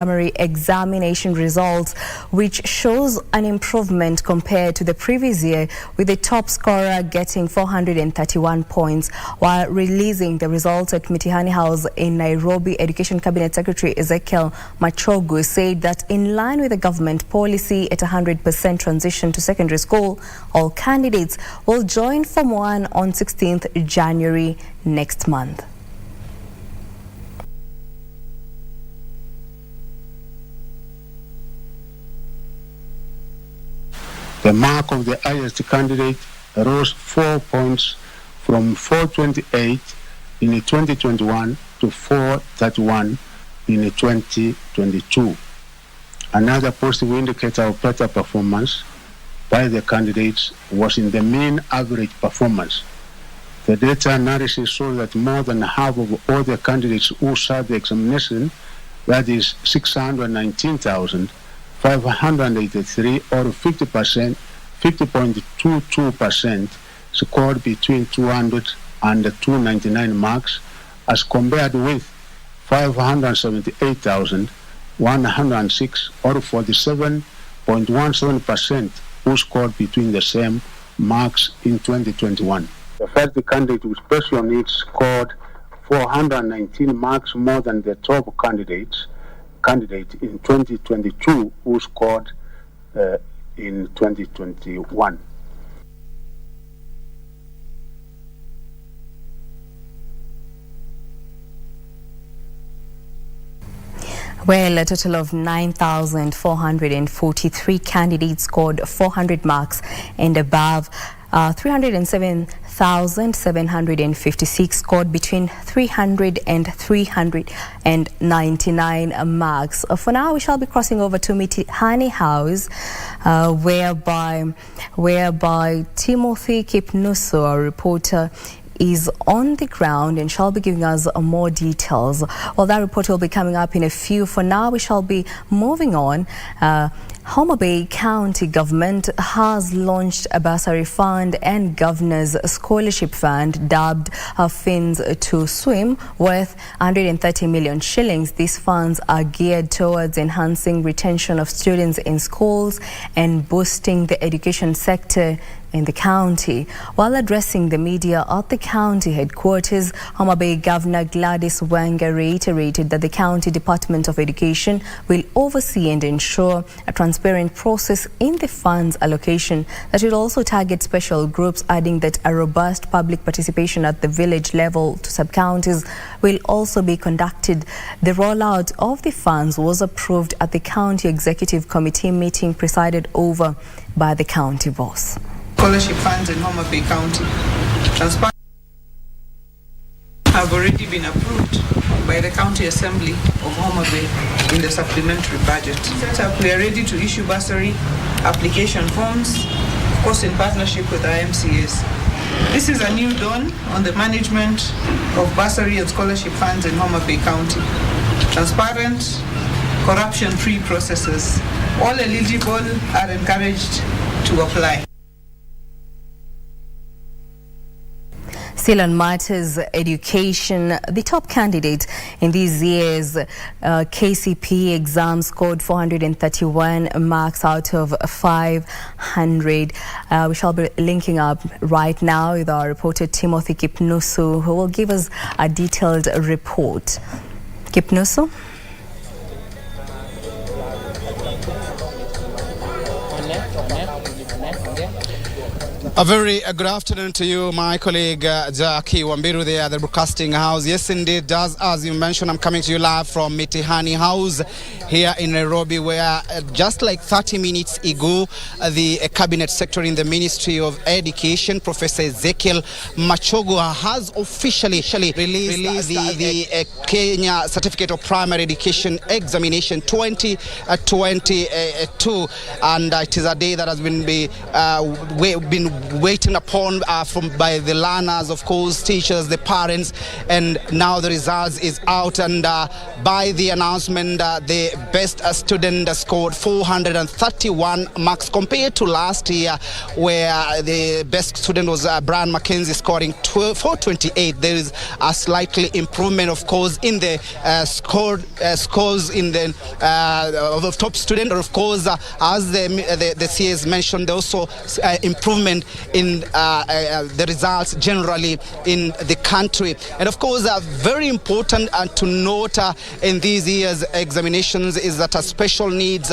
Primary examination results, which shows an improvement compared to the previous year, with the top scorer getting 431 points. While releasing the results at Mitihani House in Nairobi, Education Cabinet Secretary Ezekiel Machogu said that in line with the government policy at 100% transition to secondary school, all candidates will join Form 1 on 16th January next month. The mark of the highest candidate rose 4 points from 428 in 2021 to 431 in 2022. Another positive indicator of better performance by the candidates was in the mean average performance. The data analysis shows that more than half of all the candidates who sat the examination, that is 619,583 or 50.22%, scored between 200 and 299 marks, as compared with 578,106 or 47.17% who scored between the same marks in 2021. The first candidate with special needs scored 419 marks more than the top candidate in 2022 who scored in 2021. Well, a total of 9,443 candidates scored 400 marks and above. 307,756 scored between 300 and 399 marks. For now, we shall be crossing over to Mitihani House, whereby Timothy Kipnusu, our reporter, is on the ground and shall be giving us more details. Well, that report will be coming up in a few. For now, we shall be moving on. Homa Bay County Government has launched a bursary fund and Governor's Scholarship Fund dubbed Fins to Swim worth 130 million shillings. These funds are geared towards enhancing retention of students in schools and boosting the education sector in the county. While addressing the media at the county headquarters, Homa Bay Governor Gladys Wanga reiterated that the County Department of Education will oversee and ensure a transparent process in the funds allocation that will also target special groups, adding that a robust public participation at the village level to sub-counties will also be conducted. The rollout of the funds was approved at the County Executive Committee meeting presided over by the county boss. Scholarship funds in Homa Bay County have already been approved by the County Assembly of Homa Bay in the supplementary budget. We are ready to issue bursary application forms, of course in partnership with IMCAs. This is a new dawn on the management of bursary and scholarship funds in Homa Bay County. Transparent, corruption-free processes. All eligible are encouraged to apply. Still on matters education, the top candidate in these years' KCPE exam scored 431 marks out of 500. We shall be linking up right now with our reporter Timothy Kipnusu, who will give us a detailed report. Kipnusu? A very good afternoon to you, my colleague Jackie Wambiru there at the broadcasting house. Yes, indeed, as you mentioned, I'm coming to you live from Mitihani House here in Nairobi, where just like 30 minutes ago, the Cabinet Secretary in the Ministry of Education, Professor Ezekiel Machogu, has officially released the Kenya Certificate of Primary Education Examination 2022, and it is a day that has been waiting upon by the learners, of course, teachers, the parents, and now the results is out, and by the announcement, the best student scored 431 marks compared to last year, where the best student was Brian Mackenzie scoring 428. There is a slightly improvement, of course, in the scores in the of top student, or of course, as the CS mentioned, also improvement in the results generally in the country. And of course, very important to note in these years' examinations is that special needs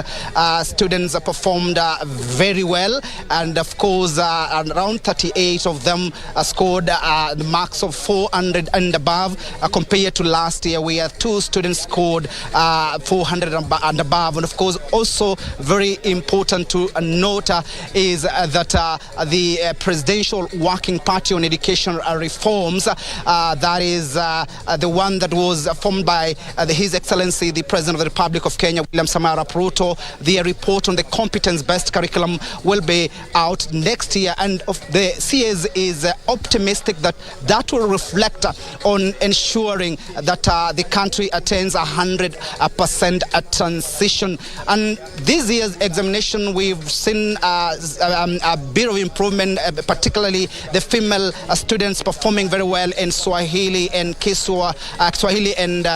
students performed very well, and of course around 38 of them scored the marks of 400 and above, compared to last year where 2 students scored 400 and above. And of course, also very important to note is that the Presidential Working Party on Education Reforms, that is the one that was formed by His Excellency the President of the Republic of Kenya, William Samoei Arap Ruto. Their report on the competence-based curriculum will be out next year, and the CS is optimistic that that will reflect on ensuring that the country attains 100% transition. And this year's examination, we've seen a bit of improvement, particularly the female students performing very well in Swahili and Swahili and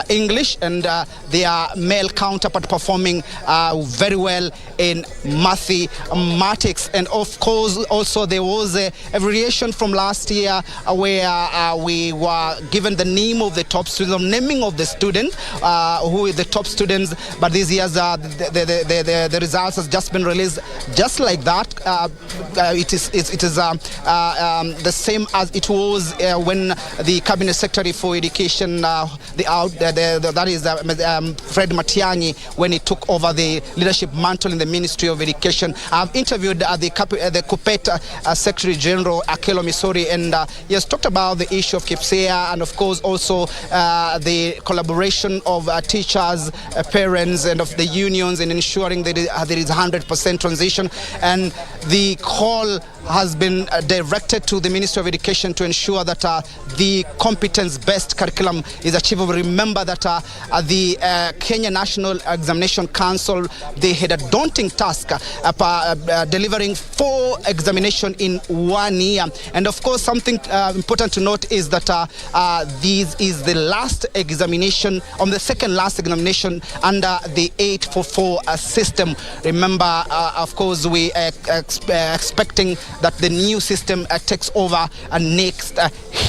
English, and their male counterpart performing very well in mathematics. And of course, also there was a variation from last year where we were given the name of the top student, naming of the student who is the top students, but this year's the results has just been released just like that. It is the same as it was when the Cabinet Secretary for Education, that is Fred Matiang'i, when he took over the leadership mantle in the Ministry of Education. I've interviewed the KCPE Secretary General Akelo Misori, and he has talked about the issue of KCPE, and of course also the collaboration of teachers, parents, and of the unions in ensuring that there is 100% transition. And the call has been directed to the Ministry of Education to ensure that the competence-based curriculum is achievable. Remember that the Kenya National Examination Council, they had a daunting task delivering 4 examinations in 1 year. And of course, something important to note is that this is the last examination, on the second last examination under the 844 system. Remember, of course, we are expecting that the new system takes over next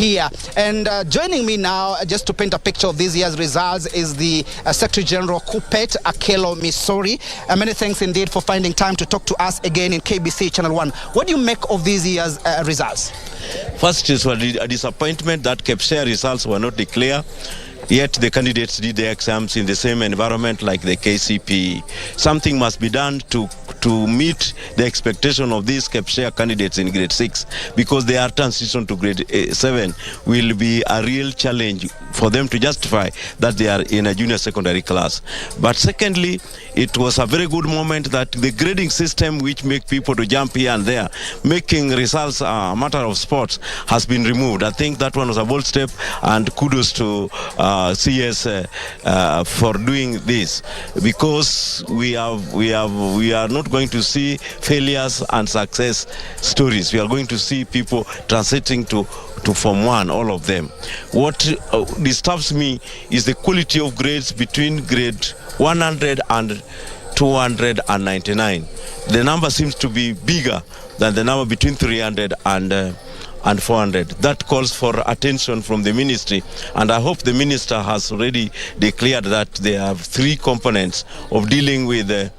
year. And joining me now, just to paint a picture of this year's results, is the Secretary General KCPE, Akelo Misori. Many thanks indeed for finding time to talk to us again in KBC Channel 1. What do you make of this year's results? First, it was a disappointment that KCPE results were not declared. Yet the candidates did their exams in the same environment like the KCPE. Something must be done to meet the expectation of these KCPE candidates in grade 6, because their transition to grade 7 will be a real challenge for them to justify that they are in a junior secondary class. But secondly, it was a very good moment that the grading system, which make people to jump here and there, making results a matter of sports, has been removed. I think that one was a bold step, and kudos to CS for doing this, because we are not going to see failures and success stories. We are going to see people transiting to Form 1, all of them. What disturbs me is the quality of grades between grade 100 and 299. The number seems to be bigger than the number between 300 and 400. That calls for attention from the ministry, and I hope the minister has already declared that there are 3 components of dealing with the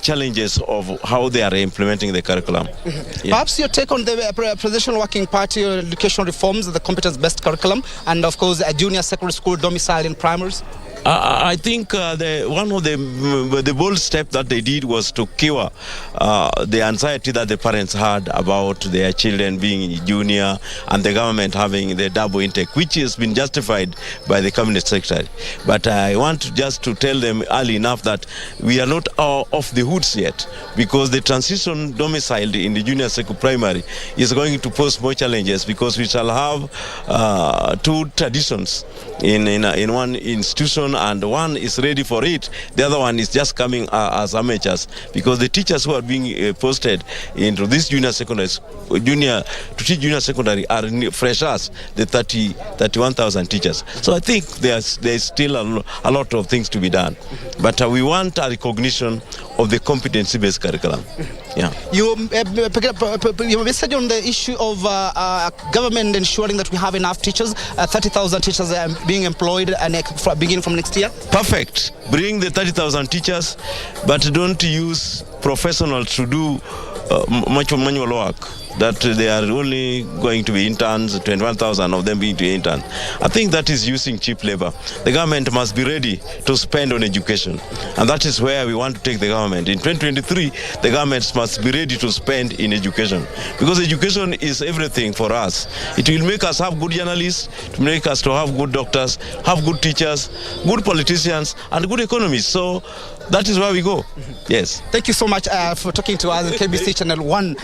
challenges of how they are implementing the curriculum. Yeah. Perhaps your take on the Presidential Working Party education reforms, the competence-based curriculum, and of course a junior secondary school domicile in primaries? I think one of the bold step that they did was to cure the anxiety that the parents had about their children being junior and the government having the double intake, which has been justified by the cabinet secretary. But I want just to tell them early enough that we are not off the hoods yet, because the transition domiciled in the junior secondary primary is going to pose more challenges, because we shall have two traditions in one institution, and one is ready for it, the other one is just coming as amateurs, because the teachers who are being posted into this junior to teach junior secondary are freshers, the 31,000 teachers. So I think there's still a lot of things to be done, but we want a recognition of the competency-based curriculum. Yeah. You message on the issue of government ensuring that we have enough teachers, 30,000 teachers being employed beginning from next year? Perfect. Bring the 30,000 teachers, but don't use professionals to do much manual work. That they are only going to be interns, 21,000 of them being to intern. I think that is using cheap labor. The government must be ready to spend on education, and that is where we want to take the government. In 2023, the government must be ready to spend in education, because education is everything for us. It will make us have good journalists, to make us to have good doctors, have good teachers, good politicians, and good economists. So that is where we go. Yes. Thank you so much for talking to us on KBC Channel 1.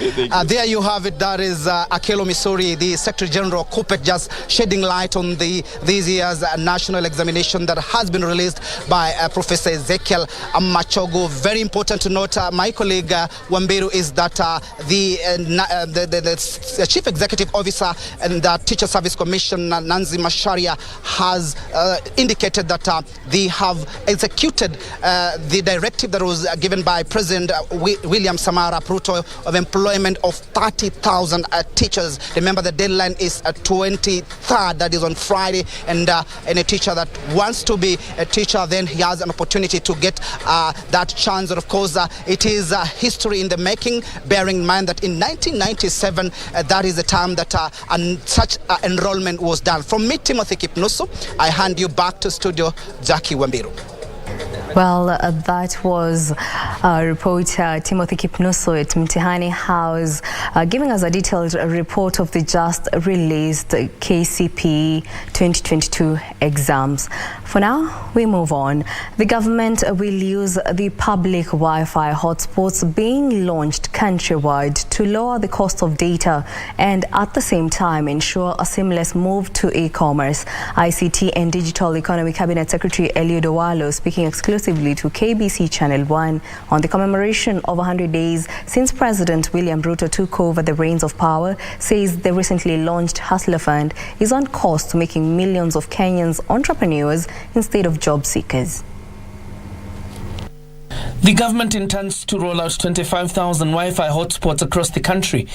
There you have it. That is Akelo Misori, the Secretary General of KUPPET, just shedding light on this year's national examination that has been released by Professor Ezekiel Machogu. Very important to note, my colleague Wambiru, is that the Chief Executive Officer and the Teacher Service Commission, Nancy Macharia, has indicated that they have executed the directive that was given by President William Samara Ruto of employment of 30,000 teachers. Remember, the deadline is 23rd, that is on Friday, and a teacher that wants to be a teacher, then he has an opportunity to get that chance. And of course, it is history in the making, bearing in mind that in 1997, that is the time that such enrollment was done. From me, Timothy Kipnusu, I hand you back to studio, Jackie Wambiru. Well, that was reporter Timothy Kipnusu at Mtihani House giving us a detailed report of the just released KCPE 2022 exams. For now, we move on. The government will use the public Wi-Fi hotspots being launched countrywide to lower the cost of data and at the same time ensure a seamless move to e-commerce. ICT and Digital Economy Cabinet Secretary Eliud Owalo, speaking exclusively to KBC Channel 1 on the commemoration of 100 days since President William Ruto took over the reins of power, says the recently launched Hustler Fund is on course to making millions of Kenyans entrepreneurs instead of job seekers. The government intends to roll out 25,000 Wi-Fi hotspots across the country,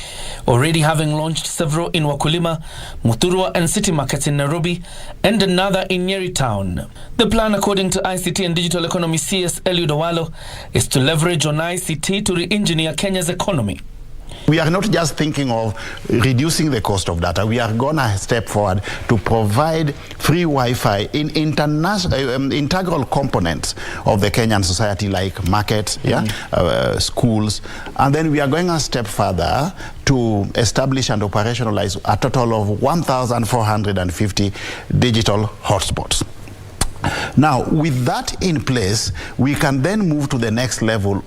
already having launched several in Wakulima, Muthurwa and City Markets in Nairobi, and another in Nyeri Town. The plan, according to ICT and Digital Economy CS Eliud Owalo, is to leverage on ICT to re-engineer Kenya's economy. We are not just thinking of reducing the cost of data. We are going to step forward to provide free Wi-Fi in integral components of the Kenyan society, like markets, schools. And then we are going a step further to establish and operationalize a total of 1,450 digital hotspots. Now, with that in place, we can then move to the next level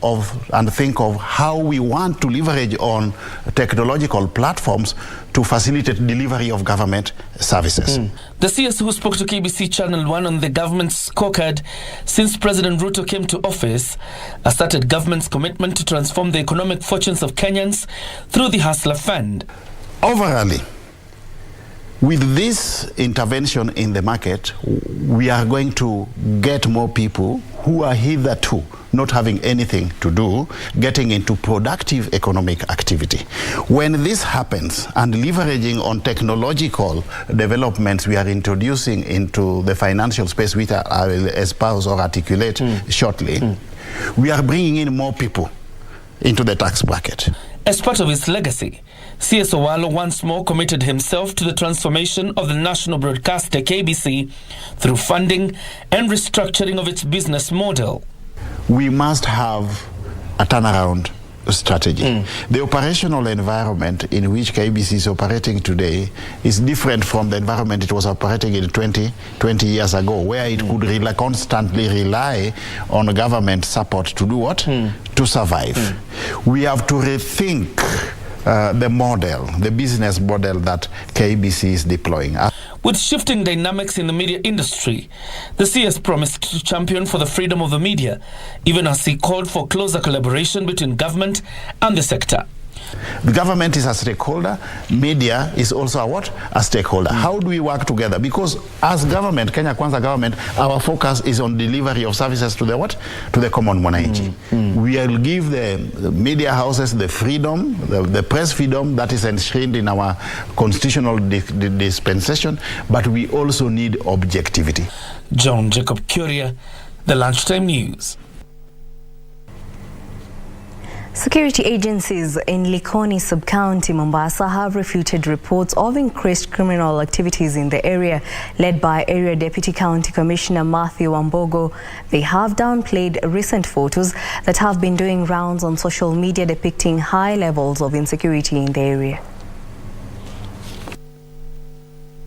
and think of how we want to leverage on technological platforms to facilitate delivery of government services. The CS, who spoke to KBC Channel 1 on the government's scorecard since President Ruto came to office, asserted government's commitment to transform the economic fortunes of Kenyans through the Hustler Fund. Overall, with this intervention in the market, we are going to get more people who are hitherto not having anything to do, getting into productive economic activity. When this happens, and leveraging on technological developments we are introducing into the financial space, which I will espouse or articulate shortly, we are bringing in more people into the tax bracket. As part of his legacy, CS Owalo once more committed himself to the transformation of the national broadcaster KBC through funding and restructuring of its business model. We must have a turnaround strategy. The operational environment in which KBC is operating today is different from the environment it was operating in 20 years ago, where it could constantly rely on government support to do what? To survive. We have to rethink the model, the business model that KBC is deploying. With shifting dynamics in the media industry, the CS promised to champion for the freedom of the media, even as he called for closer collaboration between government and the sector. The government is a stakeholder, media is also a stakeholder. How do we work together? Because as government, Kenya Kwanza government, our focus is on delivery of services to the to the common mwananchi. We will give the media houses the freedom, the press freedom that is enshrined in our constitutional dispensation, but we also need objectivity. John Jacob Curia, the Lunchtime News. Security agencies in Likoni sub-county, Mombasa, have refuted reports of increased criminal activities in the area. Led by Area Deputy County Commissioner Matthew Wambiru, they have downplayed recent photos that have been doing rounds on social media depicting high levels of insecurity in the area.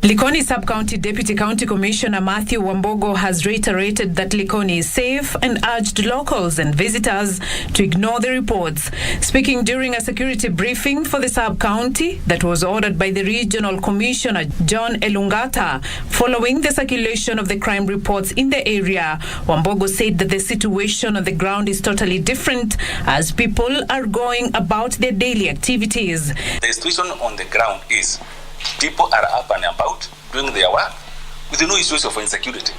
Likoni Sub-County Deputy County Commissioner Matthew Wambiru has reiterated that Likoni is safe and urged locals and visitors to ignore the reports. Speaking during a security briefing for the sub-county that was ordered by the Regional Commissioner John Elungata following the circulation of the crime reports in the area, Wambiru said that the situation on the ground is totally different as people are going about their daily activities. The situation on the ground is people are up and about doing their work with no issues of insecurity.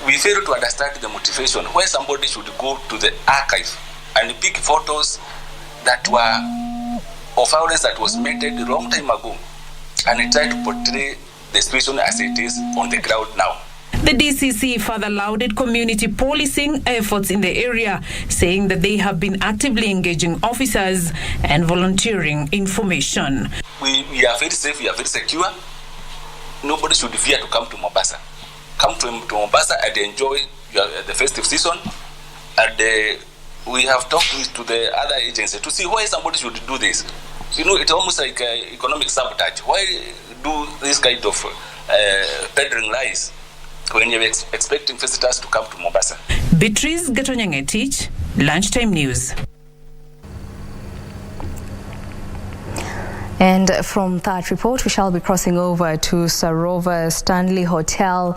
We fail to understand the motivation why somebody should go to the archive and pick photos that were of violence that was made a long time ago and try to portray the situation as it is on the ground now. The DCC further lauded community policing efforts in the area, saying that they have been actively engaging officers and volunteering information. We are very safe, we are very secure. Nobody should fear to come to Mombasa. Come to Mombasa and enjoy the festive season. And we have talked to the other agencies to see why somebody should do this. You know, it's almost like economic sabotage. Why do this kind of peddling lies when you're expecting visitors to come to Mombasa? Beatrice Gatonyangetich, Lunchtime News. And from that report, we shall be crossing over to Sarova Stanley Hotel,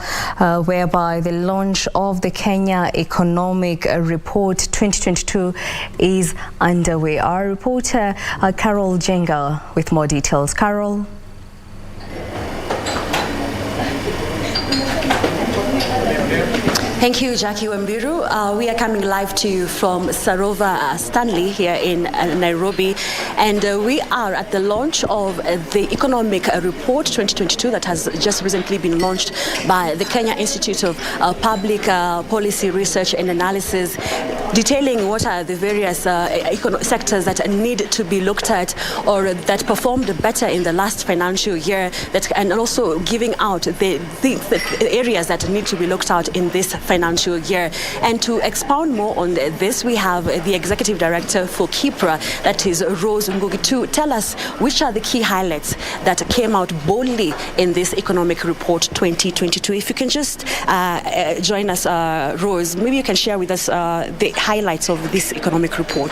whereby the launch of the Kenya Economic Report 2022 is underway. Our reporter, Carol Jenga, with more details. Carol. Thank you, Jackie Wambiru. We are coming live to you from Sarova Stanley here in Nairobi, and we are at the launch of the Economic Report 2022 that has just recently been launched by the Kenya Institute of Public Policy Research and Analysis, detailing what are the various sectors that need to be looked at or that performed better in the last financial year, and also giving out the areas that need to be looked at in this financial year. And to expound more on this, we have the Executive Director for KIPRA, that is Rose Ngugi, to tell us which are the key highlights that came out boldly in this Economic Report 2022. If you can just join us, Rose, maybe you can share with us the highlights of this Economic Report.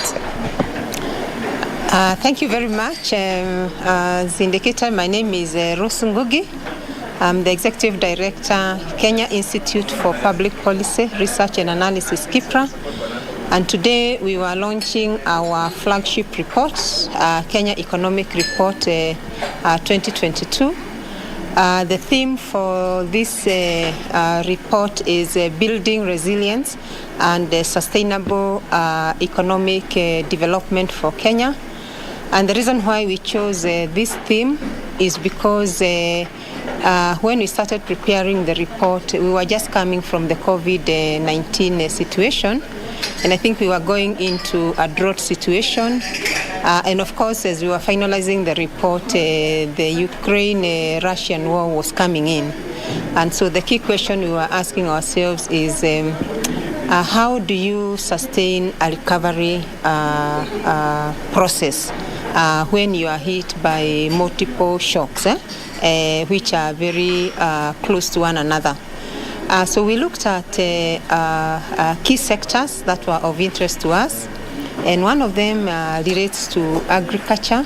Thank you very much. As indicated, my name is Rose Ngugi. I'm the Executive Director, Kenya Institute for Public Policy Research and Analysis, KIPRA. And today we were launching our flagship report, Kenya Economic Report 2022. The theme for this report is building resilience and sustainable economic development for Kenya. And the reason why we chose this theme is because when we started preparing the report, we were just coming from the COVID-19 situation, and I think we were going into a drought situation, And of course, as we were finalizing the report, the Ukraine-Russian war was coming in. And so the key question we were asking ourselves is, how do you sustain a recovery process when you are hit by multiple shocks, which are very close to one another? So we looked at key sectors that were of interest to us, and one of them relates to agriculture.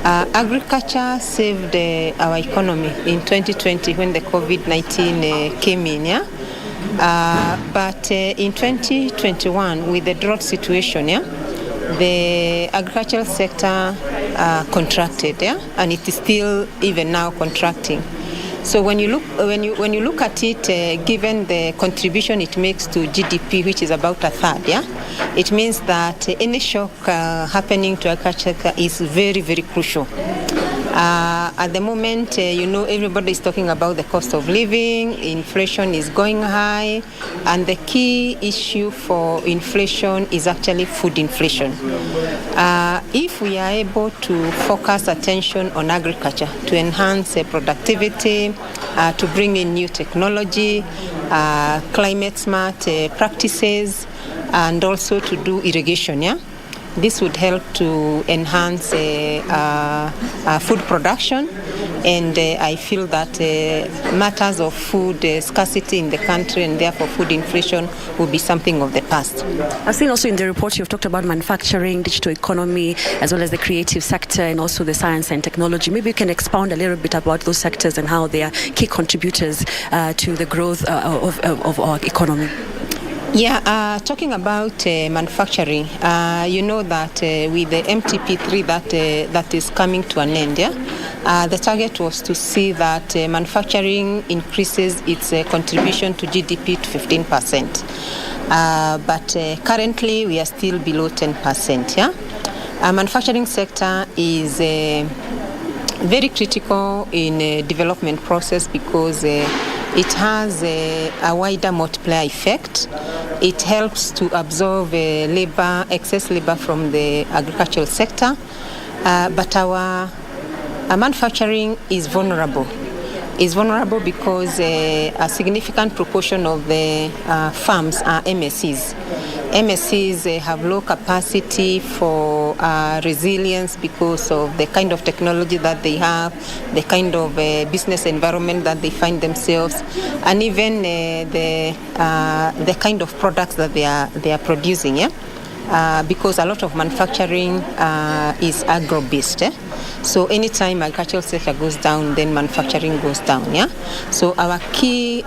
Agriculture saved our economy in 2020 when the COVID-19 came in, yeah? But in 2021, with the drought situation, yeah, the agricultural sector contracted, yeah, and it is still even now contracting. So when you look at it, given the contribution it makes to GDP, which is about a third, yeah, it means that any shock happening to agriculture is very, very crucial. At the moment, everybody is talking about the cost of living. Inflation is going high, and the key issue for inflation is actually food inflation. If we are able to focus attention on agriculture to enhance productivity, to bring in new technology, climate smart practices, and also to do irrigation, yeah? This would help to enhance food production, and I feel that matters of food scarcity in the country and therefore food inflation will be something of the past. I've seen also in the report you've talked about manufacturing, digital economy, as well as the creative sector and also the science and technology. Maybe you can expound a little bit about those sectors and how they are key contributors to the growth of our economy. Yeah, talking about manufacturing, you know that with the MTP3 that is coming to an end, yeah, the target was to see that manufacturing increases its contribution to GDP to 15%. But currently we are still below 10%. Yeah, manufacturing sector is very critical in a development process because it has a wider multiplier effect. It helps to absorb excess labor from the agricultural sector, but our manufacturing is vulnerable. It's vulnerable because a significant proportion of the farms are MSCs. MSCs have low capacity for resilience because of the kind of technology that they have, the kind of business environment that they find themselves, and even the kind of products that they are producing. Yeah? Because a lot of manufacturing is agro-based. So anytime agricultural sector goes down, then manufacturing goes down. Yeah. So our key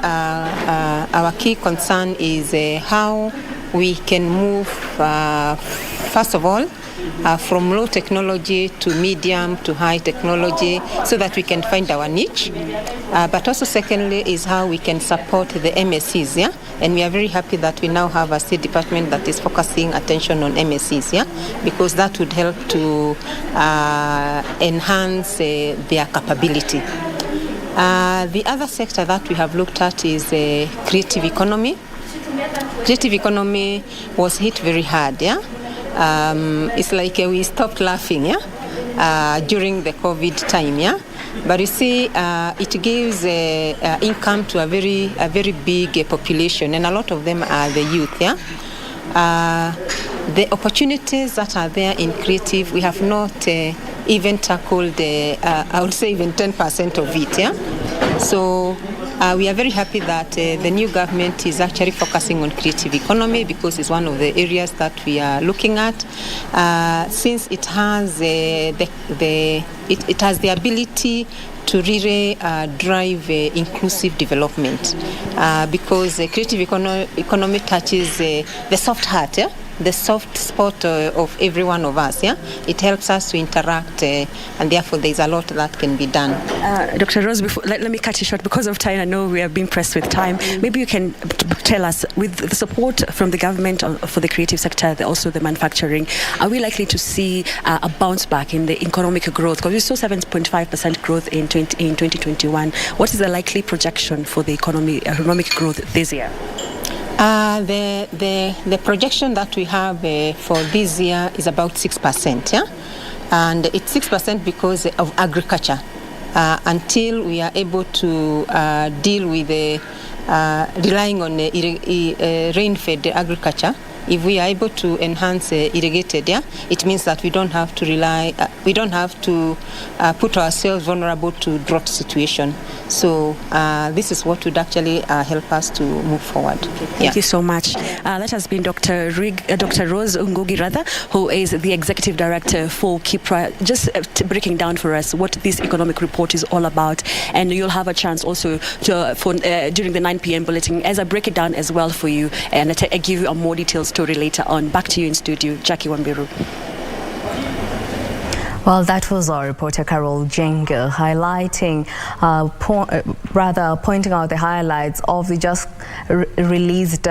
concern is how we can move, first of all, from low technology to medium to high technology so that we can find our niche. But also secondly is how we can support the MSCs, yeah? And we are very happy that we now have a state department that is focusing attention on MSCs, yeah? Because that would help to enhance their capability. The other sector that we have looked at is creative economy. Creative economy was hit very hard, yeah? It's like we stopped laughing, yeah, during the COVID time, yeah. But you see, it gives income to a very big population, and a lot of them are the youth, yeah. The opportunities that are there in creative, we have not even tackled, I would say, even 10% of it, yeah. So we are very happy that the new government is actually focusing on creative economy because it's one of the areas that we are looking at. Since it has it has the ability to really drive inclusive development because creative economy touches the soft heart, yeah? The soft spot of every one of us. Yeah, it helps us to interact, and therefore there is a lot that can be done. Dr. Rose, let me cut you short because of time. I know we are being pressed with time. Maybe you can tell us, with the support from the government for the creative sector, also the manufacturing, are we likely to see a bounce back in the economic growth? Because we saw 7.5% growth in 2021. What is the likely projection for the economic growth this year? The projection that we have for this year is about 6%, yeah? And it's 6% because of agriculture. Until we are able to deal with relying on rain-fed agriculture, if we are able to enhance irrigated, it means that we don't have to rely, we don't have to put ourselves vulnerable to drought situation. So this is what would actually help us to move forward. Thank you so much. That has been Dr. Rose Ngugi, who is the Executive Director for KIPRA, just breaking down for us what this economic report is all about. And you'll have a chance also to, during the 9 p.m. bulletin, as I break it down as well for you, and I give you a more detailed story later on. Back to you in studio, Jackie Wambiru. Well, that was our reporter Carol Jenga highlighting, pointing out the highlights of the just released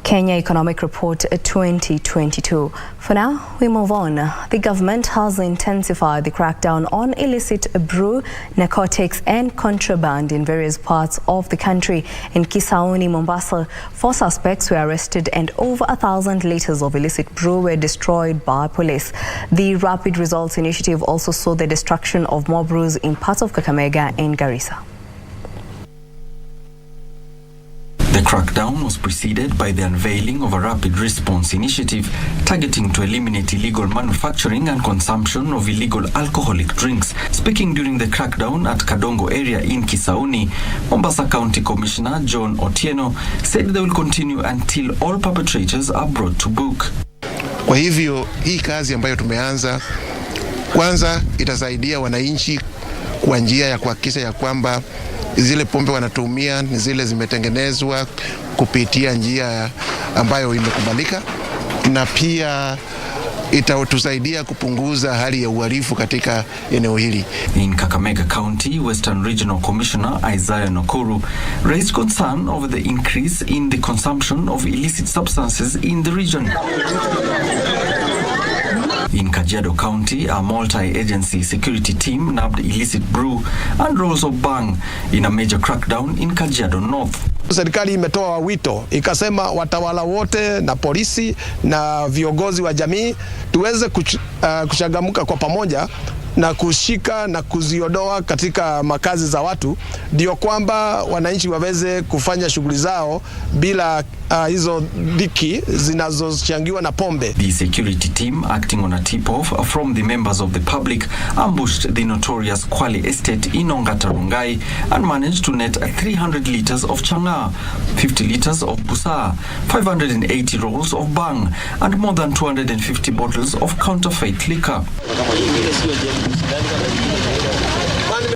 Kenya Economic Report 2022. For now, we move on. The government has intensified the crackdown on illicit brew, narcotics and contraband in various parts of the country. In Kisauni, Mombasa, 4 suspects were arrested and over 1,000 liters of illicit brew were destroyed by police. The Rapid Results Initiative also saw the destruction of more brews in parts of Kakamega and Garissa. The crackdown was preceded by the unveiling of a rapid response initiative targeting to eliminate illegal manufacturing and consumption of illegal alcoholic drinks. Speaking during the crackdown at Kadongo area in Kisauni, Mombasa County Commissioner John Otieno said they will continue until all perpetrators are brought to book. Kwa hivyo hii kazi ambayo tumeanza, kwanza itasaidia wananchi kwa njia ya kuhakikisha ya kwamba zile pombe wanatumia ni zile zimetengenezwa kupitia njia ambayo imekubalika, na pia itatusaidia kupunguza hali ya uhalifu katika eneo hili. In Kakamega County, Western Regional Commissioner Isaiah Nakuru raised concern over the increase in the consumption of illicit substances in the region. In Kajiado County, a multi-agency security team nabbed illicit brew and rolls of bang in a major crackdown in Kajiado North. Serikali imetoa wito, ikasema watawala wote na polisi na viongozi wa jamii tuweze kuchangamka kwa pamoja na kushika na kuziondoa katika makazi za watu, ndio kwamba wananchi waweze kufanya shughuli zao bila hizo dhiki zinazochangiwa na pombe. The security team, acting on a tip-off from the members of the public, ambushed the notorious Kwale estate in Ongata Rongai and managed to net 300 liters of changa, 50 liters of busa, 580 rolls of bang, and more than 250 bottles of counterfeit liquor.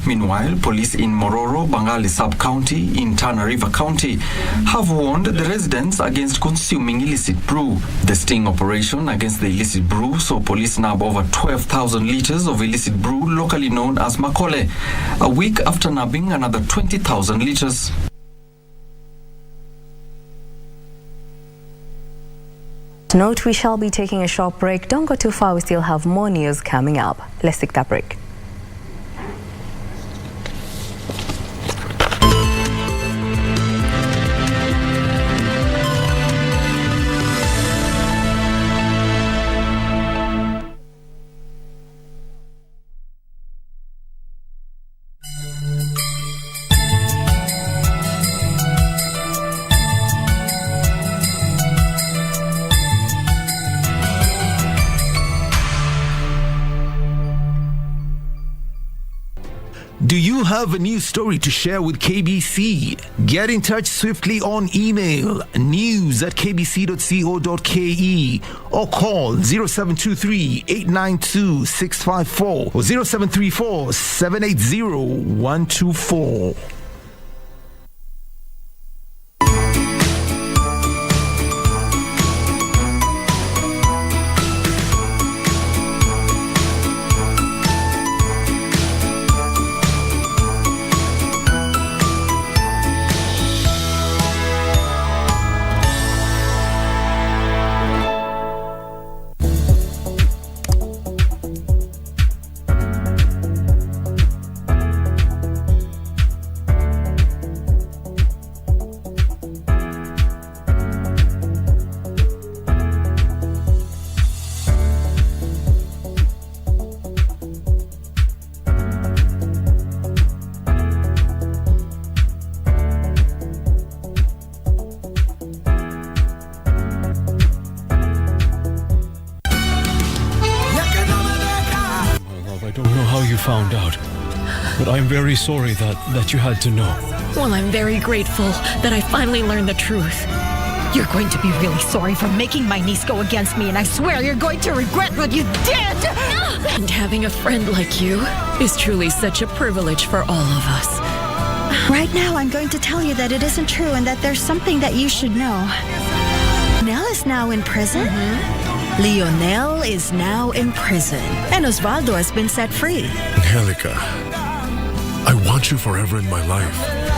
Meanwhile, police in Mororo, Bangali Sub-County, in Tana River County, have warned the residents against consuming illicit brew. The sting operation against the illicit brew saw police nab over 12,000 liters of illicit brew, locally known as makole, a week after nabbing another 20,000 liters. Note, we shall be taking a short break. Don't go too far, we still have more news coming up. Let's take that break. Do you have a news story to share with KBC? Get in touch swiftly on email news@kbc.co.ke or call 0723-892-654 or 0734-780-124. found out. But I'm very sorry that you had to know. Well, I'm very grateful that I finally learned the truth. You're going to be really sorry for making my niece go against me, and I swear you're going to regret what you did! And having a friend like you is truly such a privilege for all of us. Right now, I'm going to tell you that it isn't true and that there's something that you should know. Nell is now in prison. Lionel is now in prison. And Osvaldo has been set free. Angelica, I want you forever in my life.